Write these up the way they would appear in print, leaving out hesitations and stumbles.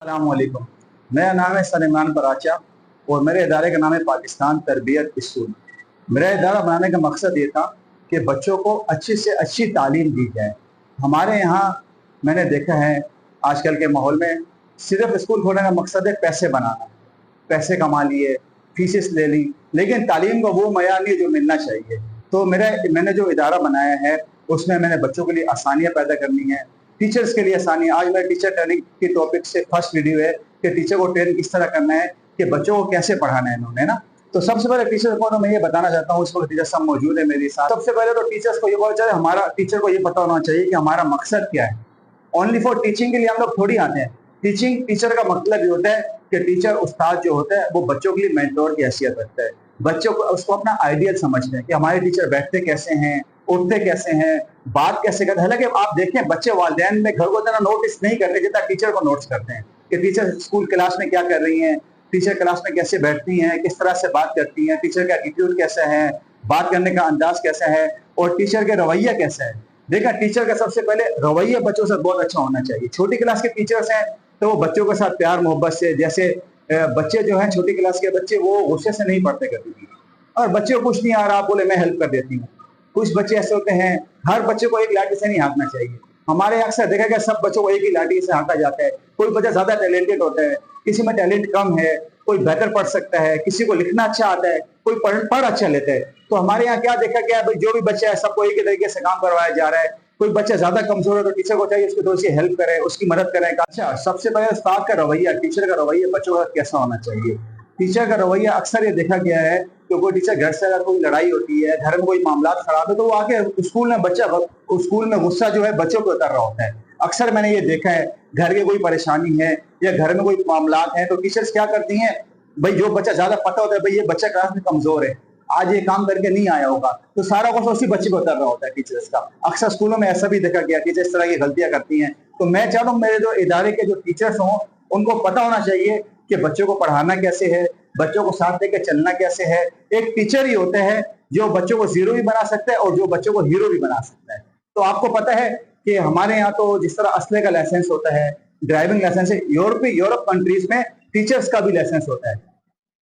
अस्सलामुअलैकुम। मेरा नाम है सलीमान बराचा और मेरे इदारे का नाम है पाकिस्तान तरबियत स्कूल। मेरा इदारा बनाने का मकसद ये था कि बच्चों को अच्छी से अच्छी तालीम दी जाए। हमारे यहाँ मैंने देखा है आजकल के माहौल में सिर्फ स्कूल खोलने का मकसद है पैसे बनाना, पैसे कमा लिए, फीसेस ले ली, लेकिन तालीम का वो मयार नहीं जो मिलना चाहिए। तो मैंने जो इदारा बनाया है उसमें मैंने बच्चों के लिए आसानियाँ पैदा करनी है, टीचर्स के लिए आसानी। आज मेरे टीचर ट्रेनिंग के टॉपिक से फर्स्ट वीडियो है कि टीचर को ट्रेन किस तरह करना है, कि बच्चों को कैसे पढ़ाना है इन्होंने ना। तो सबसे पहले टीचर को मैं ये बताना चाहता हूँ, इस वक्त टीचर सब मौजूद है मेरे साथ। सबसे पहले तो टीचर्स को ये पता चाहिए, हमारा टीचर को ये पता होना चाहिए कि हमारा मकसद क्या है। ओनली फॉर टीचिंग के लिए हम लोग थोड़ी आते हैं। टीचर का मतलब ये होता है कि टीचर उस्ताद जो होता है वो बच्चों के लिए मेंटोर की हैसियत रखता है। बच्चों को उसको अपना आइडियल समझते हैं कि हमारे टीचर बैठते कैसे हैं, उठते कैसे हैं, बात कैसे करते हैं। हालांकि आप देखें बच्चे वालिदैन में घर को इतना नोटिस नहीं करते जितना टीचर को नोटिस करते हैं कि टीचर स्कूल क्लास में क्या कर रही हैं, टीचर क्लास में कैसे बैठती हैं, किस तरह से बात करती हैं, टीचर का एटीट्यूड कैसा है, बात करने का अंदाज कैसा है और टीचर के रवैया कैसा है। देखा, टीचर का सबसे पहले रवैया बच्चों से बहुत अच्छा होना चाहिए। छोटी क्लास के टीचर्स हैं तो वो बच्चों के साथ प्यार मोहब्बत से, जैसे बच्चे जो हैं छोटी क्लास के बच्चे वो गुस्से से नहीं पढ़ते कभी भी, और बच्चे को कुछ नहीं आ रहा आप बोले मैं हेल्प कर देती हूँ। कुछ बच्चे ऐसे होते हैं, हर बच्चे को एक लाठी से नहीं हाँकना चाहिए। हमारे यहाँ अक्सर देखा गया सब बच्चों को एक ही लाठी से हाँका जाता है। कोई बच्चा ज्यादा टैलेंटेड होता है, किसी में टैलेंट कम है, कोई बेहतर पढ़ सकता है, किसी को लिखना अच्छा आता है, कोई पढ़ अच्छा लेता है। तो हमारे यहाँ क्या देखा गया, भाई जो भी बच्चा है सबको एक ही तरीके से काम करवाया जा रहा है। कोई बच्चा ज्यादा कमजोर है तो टीचर को चाहिए उसकी थोड़ी सी हेल्प करे, उसकी मदद करें। अच्छा, सबसे पहले उस्ताद का रवैया, टीचर का रवैया बच्चों का कैसा होना चाहिए। टीचर का रवैया अक्सर ये देखा गया है कि कोई टीचर घर से अगर कोई लड़ाई होती है, घर में कोई मामला खराब है तो वो आके स्कूल में गुस्सा जो है बच्चों को उतर रहा होता है। अक्सर मैंने ये देखा है, घर की कोई परेशानी है या घर में कोई मामला है तो टीचर्स क्या करती हैं, भाई जो बच्चा ज्यादा पता होता है भाई ये बच्चा क्लास में कमजोर है, आज ये काम करके नहीं आया होगा, तो सारा गुस्सा उसी बच्चे को उतर रहा होता है टीचर्स का। अक्सर स्कूलों में ऐसा भी देखा गया, टीचर इस तरह की गलतियां करती हैं। तो मैं चाहता हूँ मेरे जो इदारे के जो टीचर्स हों उनको पता होना चाहिए कि बच्चों को पढ़ाना कैसे है, बच्चों को साथ लेकर चलना कैसे है। एक टीचर ही होते हैं जो बच्चों को जीरो भी बना सकता है और जो बच्चों को हीरो भी बना सकता है। तो आपको पता है कि हमारे यहाँ तो जिस तरह असले का लाइसेंस होता है, ड्राइविंग लाइसेंस है, यूरोप कंट्रीज में टीचर्स का भी लाइसेंस होता है।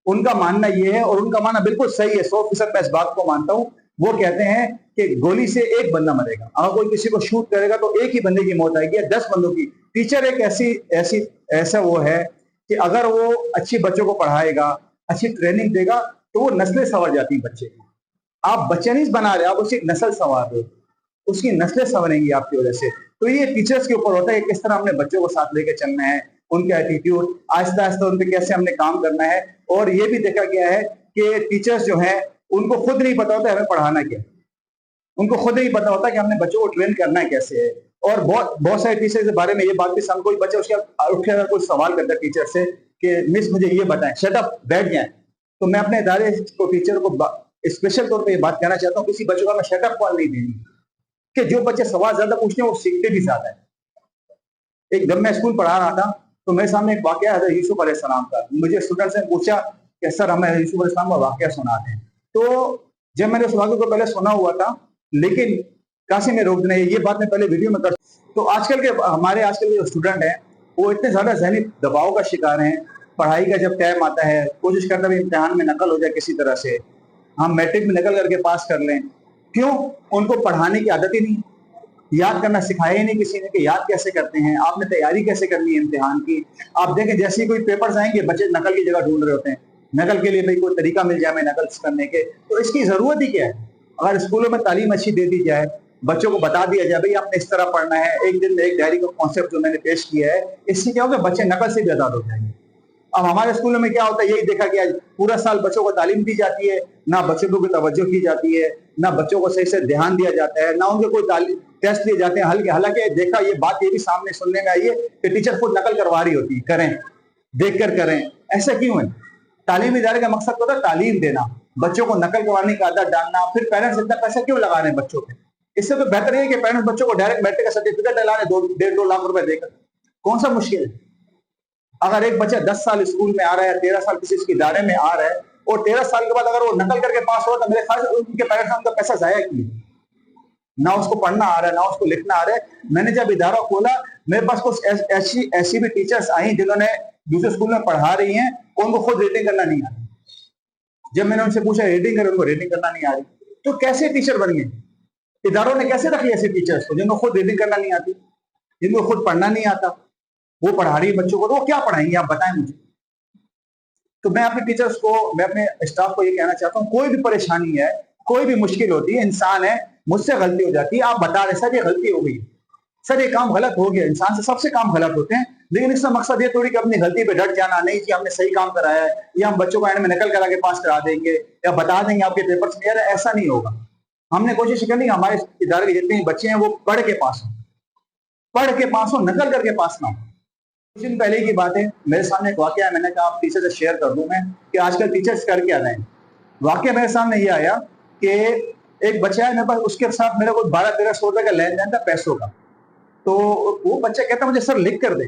उनका मानना ये है और उनका मानना बिल्कुल सही है, 100% मैं इस बात को मानता हूँ। वो कहते हैं कि गोली से एक बंदा मरेगा, अगर कोई किसी को शूट करेगा तो एक ही बंदे की मौत आएगी या 10 बंदों की। टीचर एक ऐसा वो है कि अगर वो अच्छी बच्चों को पढ़ाएगा, अच्छी ट्रेनिंग देगा तो वो नस्लें संवर जाती हैं बच्चे की। आप बच्चे नहीं बना रहे, आप उसकी नस्ल संवार रहे हो, उसकी नस्लें संवरेंगी आपकी वजह से। तो ये टीचर्स के ऊपर होता है कि किस तरह हमने बच्चों को साथ लेके चलना है, उनका एटीट्यूड आहिस्ता आहिस्ता उन पे कैसे हमने काम करना है। और ये भी देखा गया है कि टीचर्स जो हैं उनको खुद नहीं पता होता है हमें पढ़ाना क्या, उनको खुद नहीं पता होता कि हमने बच्चों को ट्रेन करना है कैसे है। और बहुत सारे टीचर के बारे में ये बात भी समझ, कोई बच्चा उसके उठ के अगर कोई सवाल करता है टीचर से कि मिस मुझे ये बताएं, शट अप, बैठ जाए, तो मैं अपने इदारे को टीचर को स्पेशल तौर पर ये बात कहना चाहता हूँ, किसी बच्चों का मैं शट अप कॉल नहीं देनी कि जो बच्चे सवाल ज्यादा पूछते हैं वो सीखते भी ज्यादा है। एक जब मैं स्कूल पढ़ा रहा था तो मेरे सामने एक वाकया हज़रत यूसुफ अलैहिस्सलाम का, मुझे स्टूडेंट्स ने पूछा कि सर हमें यूसुफ अलैहिस्सलाम का वाकया सुनाते हैं। तो जब मैंने उस वाकये को पहले सुना हुआ था, लेकिन काशी में रोक देना ये बात मैं पहले वीडियो में कर। तो आजकल के जो स्टूडेंट हैं वो इतने ज्यादा ज़हनी दबाव का शिकार हैं। पढ़ाई का जब टाइम आता है कोशिश करता है इम्तिहान में नकल हो जाए किसी तरह से, हम मैट्रिक में नकल करके पास कर लें। क्यों? उनको पढ़ाने की आदत ही नहीं, याद करना सिखाया ही नहीं किसी ने कि याद कैसे करते हैं, आपने तैयारी कैसे करनी है इम्तिहान की। आप देखें जैसे ही कोई पेपर्स आएंगे बच्चे नकल की जगह ढूंढ रहे होते हैं, नकल के लिए भाई कोई तरीका मिल जाए हमें नकल करने के। तो इसकी जरूरत ही क्या है? अगर स्कूलों में तालीम अच्छी दे दी जाए, बच्चों को बता दिया जाए भाई आपने इस तरह पढ़ना है, एक दिन में एक डायरी का कॉन्सेप्ट जो मैंने पेश किया है, इससे क्या होगा बच्चे नकल से भी आजाद हो जाएंगे। अब हमारे स्कूलों में क्या होता है, यही देखा गया पूरा साल बच्चों को तालीम दी जाती है, ना बच्चों को तवज्जो की जाती है, ना बच्चों को सही से ध्यान दिया जाता है, ना उनके कोई टेस्ट लिए जाते हैं। हालांकि देखा ये बात ये भी सामने सुनने में आई है कि टीचर खुद नकल करवा रही होती है, करें देख कर करें। ऐसा क्यों है? तालीम इदारे का मकसद होता है तालीम देना, बच्चों को नकल करवाने की आदत डालना। फिर पेरेंट्स इतना पैसा क्यों लगा रहे हैं बच्चों पे? इससे तो बेहतर है कि पेरेंट्स बच्चों को डायरेक्ट मैट्रिक का सर्टिफिकेट दिला रहे 2.5 लाख रुपए देकर। कौन सा मुश्किल है? अगर एक बच्चा 10 साल स्कूल में आ रहा है, 13 साल किसी इदारे में आ रहा है और 13 साल के बाद अगर वो नकल करके पास हो तो मेरे ख्याल से उनके पेरेंट्स ने उनका पैसा जाया किया। ना उसको पढ़ना आ रहा है, ना उसको लिखना आ रहा है। मैंने जब इदारा खोला, मेरे पास कुछ ऐसी भी टीचर्स आई जिन्होंने दूसरे स्कूल में पढ़ा रही हैं, उनको खुद रीडिंग करना नहीं आती। जब मैंने उनसे पूछा रीडिंग करें, उनको रीडिंग करना नहीं आ रही। तो कैसे टीचर बन गए? इदारों ने कैसे रख लिया ऐसे टीचर्स को जिनको खुद रीडिंग करना नहीं आती, जिनको खुद पढ़ना नहीं आता? वो पढ़ा रही है बच्चों को, तो वो क्या पढ़ाएंगे आप बताएं मुझे। तो मैं अपने टीचर्स को, मैं अपने स्टाफ को ये कहना चाहता हूँ, कोई भी परेशानी है, कोई भी मुश्किल होती है, इंसान है, मुझसे गलती हो जाती है, आप बता रहे सर ये गलती हो गई, सर ये काम गलत हो गया। इंसान से सबसे काम गलत होते हैं, लेकिन इसका मकसद ये थोड़ी कि अपनी गलती पे डट जाना, नहीं कि हमने सही काम कराया है या हम बच्चों को एंड में नकल करा के पास करा देंगे या बता देंगे आपके पेपर क्लियर है, ऐसा नहीं होगा। हमने कोशिश करनी हमारे इदारे के जितने बच्चे हैं वो पढ़ के पास हो, पढ़ के पास हो, नकल करके पास ना हो। कुछ दिन पहले की बात है, मेरे सामने एक वाकया है, मैंने कहा आप टीचर से शेयर कर दूं मैं कि आजकल टीचर्स कर क्या रहे हैं। वाकया मेरे सामने ये आया कि एक बच्चा है मेरे पास, उसके साथ मेरे को 12-13 सौ रुपए का लेन देन था पैसों का। तो वो बच्चा कहता मुझे सर लिख कर दे।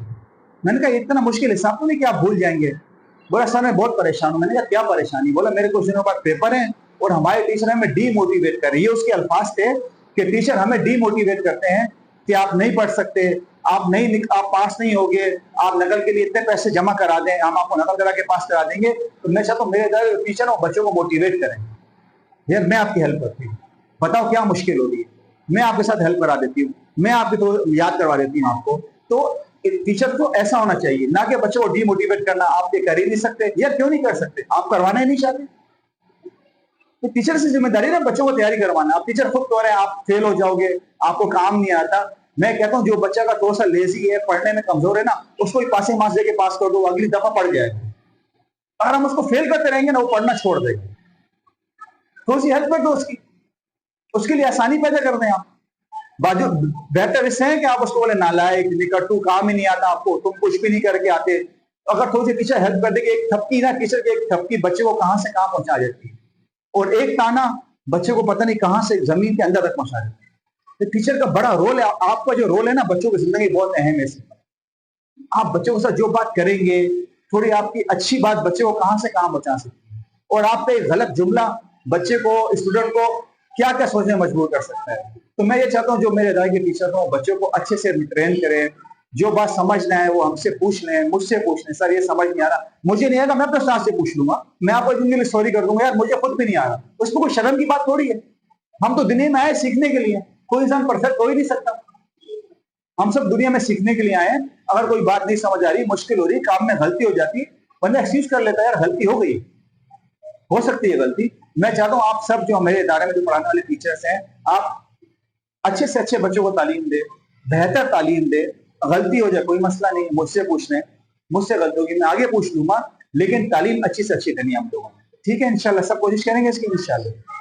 मैंने कहा इतना मुश्किल हिसाब तो नहीं कि आप भूल जाएंगे। बोला सर मैं बहुत परेशान हूँ। मैंने कहा क्या परेशानी? बोला मेरे कुछ दिनों बाद पेपर है और हमारे टीचर हमें डीमोटिवेट कर रही है। उसके अल्फाज थे कि टीचर हमें डीमोटिवेट करते हैं कि आप नहीं पढ़ सकते, आप पास नहीं होगे, आप नकल के लिए इतने पैसे जमा करा दें, हम आपको नकल करा के पास करा देंगे। तो मैं चाहता हूँ मेरे टीचर और बच्चों को मोटिवेट करें। यार मैं आपकी हेल्प करती हूँ, बताओ क्या मुश्किल हो रही है, मैं आपके साथ हेल्प करा देती हूँ, मैं आपकी तो याद करवा देती हूँ आपको। तो टीचर को ऐसा होना चाहिए, ना कि बच्चों को डीमोटिवेट करना। आप ये कर ही नहीं सकते, यार क्यों नहीं कर सकते? आप करवाना ही नहीं चाहते, तो टीचर से जिम्मेदारी ना बच्चों को तैयारी करवाना। आप टीचर खुद कह रहे हैं आप फेल हो जाओगे, आपको काम नहीं आता। मैं कहता हूँ जो बच्चा का थोड़ा सा लेजी है, पढ़ने में कमजोर है ना, उसको पासिंग मार्क्स देके पास कर दो, अगली दफा पढ़ जाएगा। अगर हम उसको फेल करते रहेंगे ना, वो पढ़ना छोड़ देगा। थोड़ी सी हेल्प कर दो उसकी, उसके लिए आसानी पैदा कर दें आप। बाजू बेहतर इससे है कि आप उसको बोले नालायक, निकट्टू, काम ही नहीं आता आपको, तुम कुछ भी नहीं करके आते। अगर थोड़ी सी टीचर हेल्प कर देगी, एक थपकी ना, टीचर की एक थपकी बच्चे को कहां से कहां पहुंचा देती है, और एक ताना बच्चे को पता नहीं कहां से जमीन के अंदर तक पहुंचा देती है। तो टीचर का बड़ा रोल है, आपका जो रोल है ना बच्चों की जिंदगी बहुत अहम है। आप बच्चों के साथ जो बात करेंगे, थोड़ी आपकी अच्छी बात बच्चे को कहां से कहां पहुंचा सकती है, और आपका एक गलत जुमला बच्चे को, स्टूडेंट को क्या क्या सोचने मजबूर कर सकता है। तो मैं ये चाहता हूँ जो मेरे इदारे के टीचर हो बच्चों को अच्छे से ट्रेन करें, जो बात समझना है वो हमसे पूछ लें, मुझसे पूछ लें, सर ये समझ नहीं आ रहा, मुझे नहीं आएगा, मैं अपने साथ से पूछ लूंगा, मैं आपको जिंदगी में सॉरी कर दूंगा, यार मुझे खुद भी नहीं आ रहा। उसमें कोई शर्म की बात थोड़ी है, हम तो दुनिया में आए सीखने के लिए, कोई इंसान परफेक्ट हो ही नहीं सकता। हम सब दुनिया में सीखने के लिए आए हैं। अगर कोई बात नहीं समझ आ रही, मुश्किल हो रही, काम में गलती हो जाती, बंदा एक्सक्यूज कर लेता है, यार गलती हो गई, हो सकती है गलती। मैं चाहता हूँ आप सब जो मेरे इदारे में जो पढ़ाने वाले टीचर्स हैं, आप अच्छे से अच्छे बच्चों को तालीम दे, बेहतर तालीम दे। गलती हो जाए कोई मसला नहीं, मुझसे पूछ लें, मुझसे गलती होगी मैं आगे पूछ लूंगा, लेकिन तालीम अच्छी से अच्छी देनी है हम लोगों को। ठीक है, इंशाल्लाह सब कोशिश करेंगे इसकी, इंशाल्लाह।